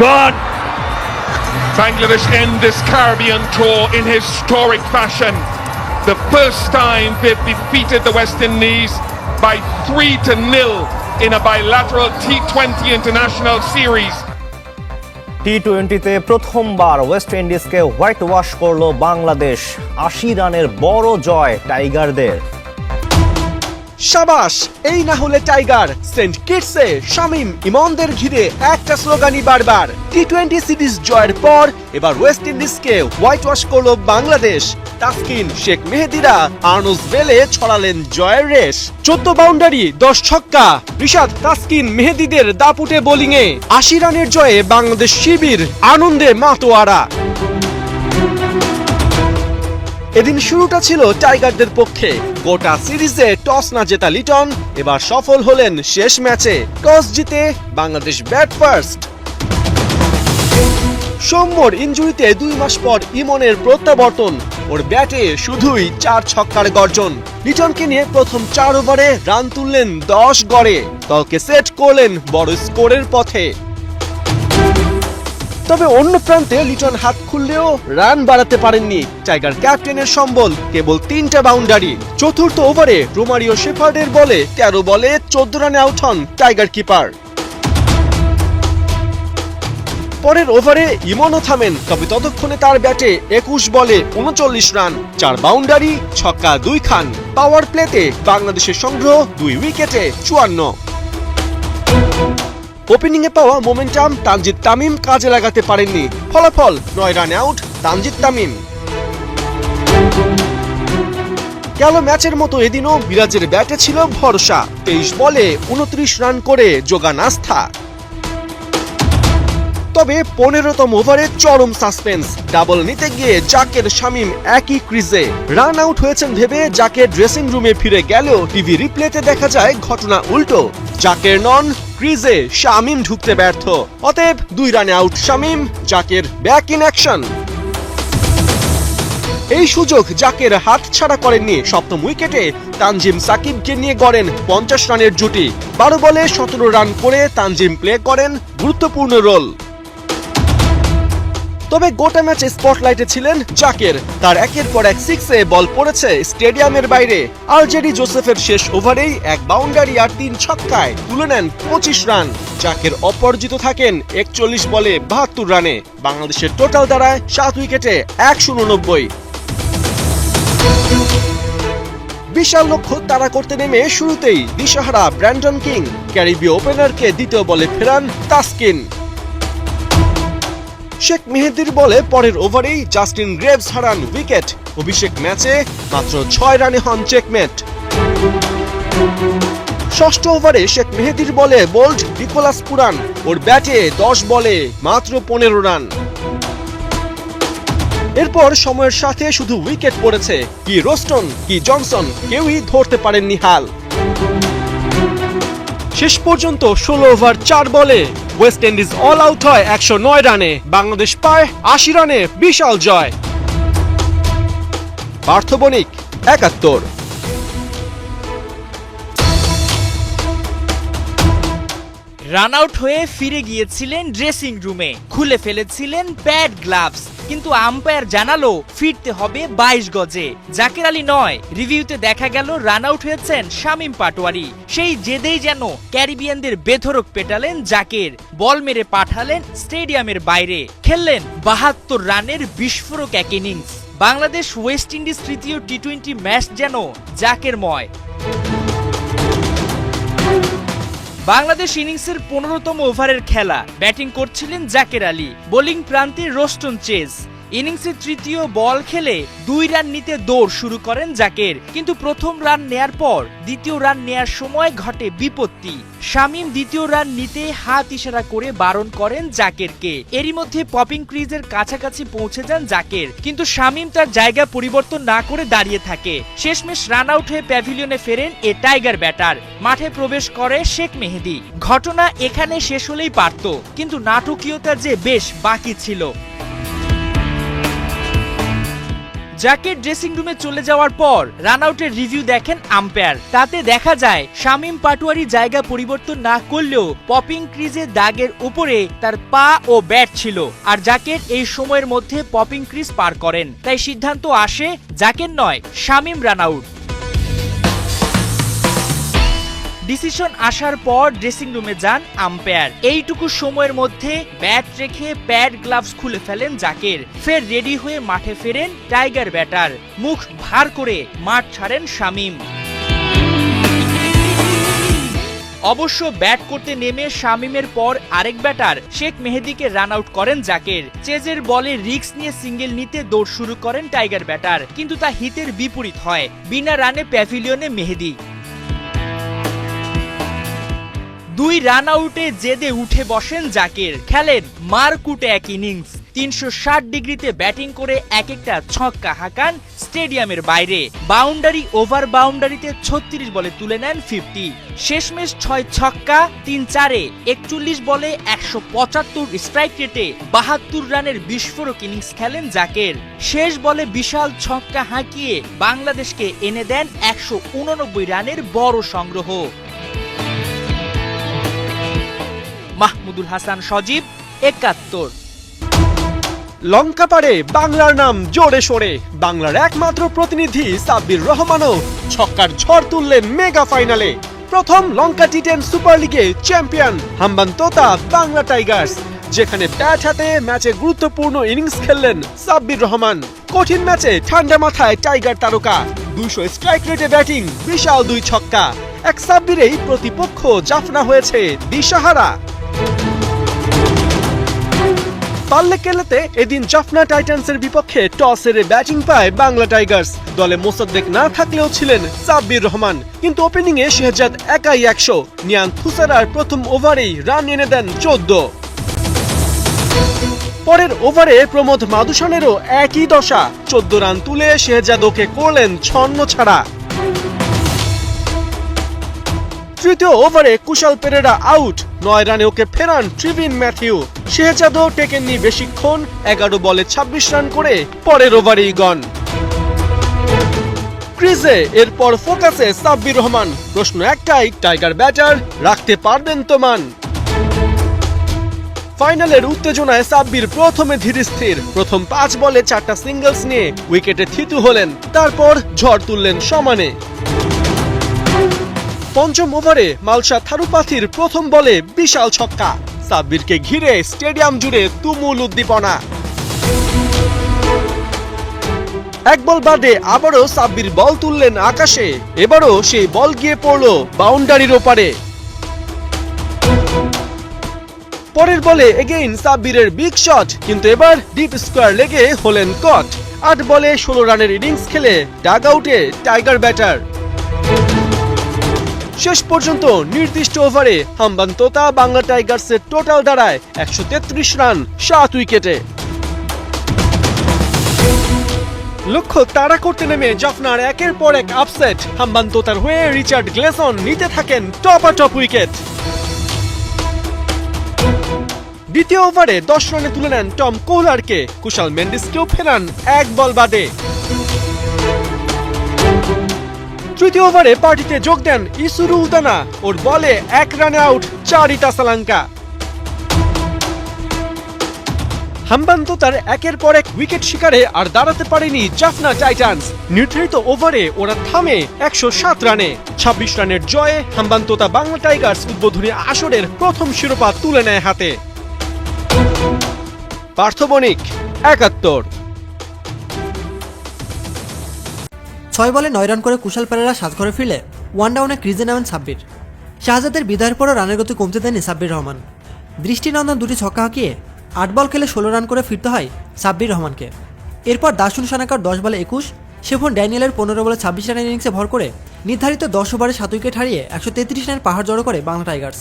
gone. Bangladesh end this Caribbean tour in historic fashion. The first time they've defeated the West Indies by 3-0 in a bilateral T20 international series. টি-20তে প্রথমবার West ইন্ডিজকে white wash করল বাংলাদেশ। ৮০ রানের বড় জয় টাইগারদের। শাবাশ, এই না হলে tiger. Saint কিটসে Shamim ইমনদের ঘিরে একটা স্লোগানই বারবার। টি-20 সিরিজ জয়ের পর এবার ওয়েস্ট ইন্ডিজকে হোয়াইট ওয়াশ করলো বাংলাদেশ। তাসকিন, শেখ মেহেদিরা আর্নস বেলে ছড়ালেন জয়ের রেশ। 14 বাউন্ডারি, 10 ছক্কা। রিশাদ, তাসকিন, মেহেদিদের দাপুটে বোলিংয়ে ৮০ রানের জয়ে বাংলাদেশ শিবির আনন্দে মাতোয়ারা। এদিন শুরুটা ছিল টাইগারদের পক্ষে। গোটা সিরিজে টস না জেতা লিটন এবার সফল হলেন শেষ ম্যাচে। টস জিতে বাংলাদেশ ব্যাট ফার্স্ট। সৌম্যর ইনজুরিতে 2 মাস পর ইমনের প্রত্যাবর্তন। ওর ব্যাটে শুধুই 4 ছক্কার গর্জন। লিটনকে নিয়ে প্রথম 4 ওভারে রান তুললেন 10 গড়ে। দলকে সেট করলেন বড় স্কোরের পথে। তবে অন্য প্রান্তে লিটন হাত খুললেও রান বাড়াতে পারেননি। টাইগার ক্যাপ্টেনের সম্বল কেবল 3টা বাউন্ডারি। চতুর্থ ওভারে রোমারিও শেফার্ডের বলে 13 বলে 14 রানে আউট হন টাইগার কিপার। পরের ওভারে ইমনও থামেন, তবে ততক্ষণে তার ব্যাটে 21 বলে 39 রান, 4 বাউন্ডারি, ছক্কা 2 খান। পাওয়ার প্লেতে বাংলাদেশের সংগ্রহ 2 উইকেটে 54। ওপেনিংয়ে পাওয়া মোমেন্টাম তানজিদ তামিম কাজে লাগাতে পারেননি। ফলাফল 9 রানে আউট তানজিদ তামিম। গেল ম্যাচের মতো এদিনও বিরাজের ব্যাটে ছিল ভরসা। 23 বলে 29 রান করে যোগান আস্থা। তবে 15তম ওভারে চরম সাসপেন্স। ডাবল নিতে গিয়ে জাকের শামীম একই ক্রিজে রান আউট হয়েছেন ভেবে জাকের ড্রেসিং রুমে ফিরে গেলেও টিভি রিপ্লেতে দেখা যায় ঘটনা উল্টো। জাকের নন, ক্রিজে শামীম ঢুকতে ব্যর্থ। অতএব 2 রানে out Shamim, Jaker back in action. এই সুযোগ জাকের হাত ছাড়া করেননি। সপ্তম উইকেটে তানজিম সাকিবকে নিয়ে গড়েন 50 রানের জুটি। 12 বলে 17 রান করে তানজিম প্লে করেন গুরুত্বপূর্ণ রোল। তবে গোটা ম্যাচে স্পটলাইটে ছিলেন জাকের। তার একের পর এক সিক্সে বল পড়েছে স্টেডিয়ামের বাইরে। আলজেরি জোসেফের শেষ ওভারেই 1 বাউন্ডারি আর 3 ছক্কায় তুলে নেন 25 রান। জাকের অপরাজিত থাকেন 41 বলে 72 রানে। বাংলাদেশের টোটাল দাঁড়ায় 7 উইকেটে 189। বিশাল লক্ষ্য তাড়া করতে নেমে শুরুতেই দিশাহারা ব্র্যান্ডন কিং। ক্যারিবীয় ওপেনারকে দ্বিতীয় বলে ফেরান তাসকিন। শেখ মেহেদির বলে পরের ওভারেই জাস্টিন গ্রেভস হারান উইকেট। অভিষেক ম্যাচে মাত্র 6 রানে হন চেকমেট। ষষ্ঠ ওভারে শেখ মেহেদির বলে বোল্ড নিকোলাস পুরান। ওর ব্যাটে 10 বলে মাত্র 15 রান। এরপর সময়ের সাথে শুধু উইকেট পড়েছে। কি রোস্টন, কি জনসন, কেউই ধরতে পারেননি হাল। শেষ পর্যন্ত 16 ওভার 4 বলে ওয়েস্ট ইন্ডিজ অল আউট হয় 109 রানে। বাংলাদেশ পায় 80 রানে বিশাল জয়। পার্থ বণিক, 71। রান আউট হয়ে ফিরে গিয়েছিলেন ড্রেসিং রুমে, খুলে ফেলেছিলেন প্যাড গ্লাভস, কিন্তু আম্পায়ার জানালো ফিরতে হবে 22 গজে। জাকের আলী নয়, রিভিউতে দেখা গেল রান আউট হয়েছেন শামীম পাটোয়ারি। সেই জেদেই যেন ক্যারিবিয়ানদের বেধড়ক পেটালেন জাকের। বল মেরে পাঠালেন স্টেডিয়ামের বাইরে। খেললেন 72 রানের বিস্ফোরক এক ইনিংস। বাংলাদেশ ওয়েস্ট ইন্ডিজ তৃতীয় টি-20 ম্যাচ যেন জাকেরময়। বাংলাদেশ ইনিংসের 15তম ওভারের খেলা। ব্যাটিং করছিলেন জাকের আলী, বোলিং প্রান্তে রোস্টন চেজ। ইনিংসের তৃতীয় বল খেলে 2 রান নিতে দৌড় শুরু করেন জাকের, কিন্তু প্রথম রান নেয়ার পর দ্বিতীয় রান নেয়ার সময় ঘটে বিপত্তি। শামীম দ্বিতীয় রান নিতে হাত ইশারা করে বারণ করেন জাকেরকে। এরই মধ্যে পপিং ক্রিজের কাছাকাছি পৌঁছে যান জাকের, কিন্তু শামীম তার জায়গা পরিবর্তন না করে দাঁড়িয়ে থাকে। শেষমেশ রান আউট হয়ে প্যাভিলিয়নে ফেরেন এ টাইগার ব্যাটার। মাঠে প্রবেশ করে শেখ মেহেদি। ঘটনা এখানে শেষ হলেই পারত, কিন্তু নাটকীয়তা যে বেশ বাকি ছিল। জাকের ড্রেসিং রুমে চলে যাওয়ার পর রান আউটের রিভিউ দেখেন আম্পায়ার। তাতে দেখা যায় শামীম পাটোয়ারি জায়গা পরিবর্তন না করলেও পপিং ক্রিজে দাগের উপরে তার পা ও ব্যাট ছিল, আর জাকের এই সময়ের মধ্যে পপিং ক্রিজ পার করেন। তাই সিদ্ধান্ত আসে জাকের নয়, শামীম রান আউট। ডিসিশন আসার পর ড্রেসিং রুমে যান আম্পায়ার। এইটুকু সময়ের মধ্যে ব্যাট রেখে প্যাড গ্লাভস খুলে ফেলেন জাকের। ফের রেডি হয়ে মাঠে ফেরেন টাইগার ব্যাটার। মুখ ভার করে মাঠ ছাড়েন শামীম। অবশ্য ব্যাট করতে নেমে শামীমের পর আরেক ব্যাটার শেখ মেহেদীকে রান আউট করেন জাকের। চেজের বলে রিস্ক নিয়ে সিঙ্গেল নিতে দৌড় শুরু করেন টাইগার ব্যাটার, কিন্তু তা হিতের বিপরীত হয়। বিনা রানে প্যাভিলিয়নে মেহেদী। 2 রান আউটে জেদে উঠে বসেন জাকের। খেলেন মারকুটে এক ইনিংস। 360 ডিগ্রিতে ব্যাটিং করে এক একটা ছক্কা হাঁকান স্টেডিয়ামের বাইরে। বাউন্ডারি ওভার বাউন্ডারিতে 36 বলে তুলে নেন 50। শেষমেশ 6 ছক্কা 3 চারে 41 বলে 175 স্ট্রাইক রেটে 72 রানের বিস্ফোরক ইনিংস খেলেন জাকের। শেষ বলে বিশাল ছক্কা হাঁকিয়ে বাংলাদেশকে এনে দেন 189 রানের বড় সংগ্রহ। মাহমুদুল হাসান সজীব, 71। লঙ্কা পারে বাংলার নাম জোরে সোরে। বাংলার একমাত্র প্রতিনিধি সাব্বির রহমানও ছক্কার ঝড় তুললেন মেগা ফাইনালে। প্রথম লঙ্কা টি10 সুপার লিগে চ্যাম্পিয়ন হাম্বানতোতা বাংলা টাইগার্স, যেখানে ব্যাট হাতে ম্যাচে গুরুত্বপূর্ণ ইনিংস খেললেন সাব্বির রহমান। কঠিন ম্যাচে ঠান্ডা মাথায় টাইগার তারকা 200 স্ট্রাইক রেটে ব্যাটিং, বিশাল 2 ছক্কা। এক সাব্বিরেই প্রতিপক্ষ জাফনা হয়েছে দিশাহারা। পাল্লে কেলেতে এদিন জাফনা টাইটান্সের বিপক্ষে টস হেরে ব্যাটিং পায় বাংলা টাইগার্স। দলে মোসাদ্দেক না থাকলেও ছিলেন সাব্বির রহমান, কিন্তু ওপেনিং এ শেহজাদ একাই 100। নিয়ান থুসারার প্রথম ওভারেই রান এনে দেন 14। পরের ওভারে প্রমোদ মাদুসানেরও একই দশা। 14 রান তুলে শেহজাদ ওকে করলেন ছন্ন ছাড়া। তৃতীয় ওভারে কুশাল পেরেরা আউট। 9 রানে ওকে ফেরান ট্রিভিন ম্যাথিউ। শেহজাদও টেকেননি বেশিক্ষণ। 11 বলে 26 রান করে পরের ওভারেই গন। ক্রিজে এরপর ফোকাসে সাব্বির রহমান। প্রশ্ন একটাই, টাইগার ব্যাটার রাখতে পারবেন তো মান? ফাইনালের উত্তেজনায় সাব্বির প্রথমে ধীরস্থির। প্রথম 5 বলে 4টা সিঙ্গলস নিয়ে উইকেটে থিতু হলেন। তারপর ঝড় তুললেন সমানে। পঞ্চম ওভারে মালসা থারুপাথির প্রথম বলে বিশাল ছক্কা। সাব্বিরকে ঘিরে স্টেডিয়াম জুড়ে তুমুল উদ্দীপনা। এক বল বাদে আবারও সাব্বির বল তুললেন আকাশে। এবারও সেই বল গিয়ে পড়ল বাউন্ডারির ওপারে। পরের বলে এগেইন সাব্বিরের বিগ শট, কিন্তু এবার ডিপ স্কোয়ার লেগে হলেন কট। 8 বলে 16 রানের ইনিংস খেলে ডাগ আউটে টাইগার ব্যাটার। শেষ পর্যন্ত নির্দিষ্ট ওভারে হাম্বানতোতা বাংলা টাইগার্সের টোটাল দাঁড়ায় 133 রান 7 উইকেটে। লক্ষ্য তাড়া করতে নেমে জাফনার একের পর এক আপসেট। হাম্বানতোতার হয়ে রিচার্ড গ্লেসন নিতে থাকেন টপ উইকেট। দ্বিতীয় ওভারে 10 রানে তুলে নেন টম কোহলারকে। কুশাল মেন্ডিসকেও ফেরান 1 বল বাদে। তৃতীয় ওভারে পার্টিতে যোগ দেন ইসুরু উদানা। ওর বলে 1 রানে আউট চারিতা সালাঙ্কা। হাম্বানতোতার একের পর এক উইকেট শিকারে আর দাঁড়াতে পারেনি জাফনা টাইটান্স। নির্ধারিত ওভারে ওরা থামে 107 রানে। 26 রানের জয়ে হাম্বানতোতা বাংলা টাইগার্স উদ্বোধনী আসরের প্রথম শিরোপা তুলে নেয় হাতে। পার্থ বণিক, 71। 6 বলে 9 রান করে কুশাল পেরেরা সাজঘরে ফিরলে ওয়ান ডাউনে ক্রিজে নামেন সাব্বির। শাহজাদের বিদায়ের পরও রানের গতি কমতে দেয়নি সাব্বির রহমান। দৃষ্টিনন্দন 2টি ছক্কা হাঁকিয়ে 8 বল খেলে 16 রান করে ফিরতে হয় সাব্বির রহমানকে। এরপর দাসুন সানাকার 10 বলে 21, শেফন ড্যানিয়েলের 15 বলে 26 রানের ইনিংসে ভর করে নির্ধারিত 10 ওভারে 7 উইকেট হারিয়ে 133 রানের পাহাড় জড়ো করে বাংলা টাইগার্স।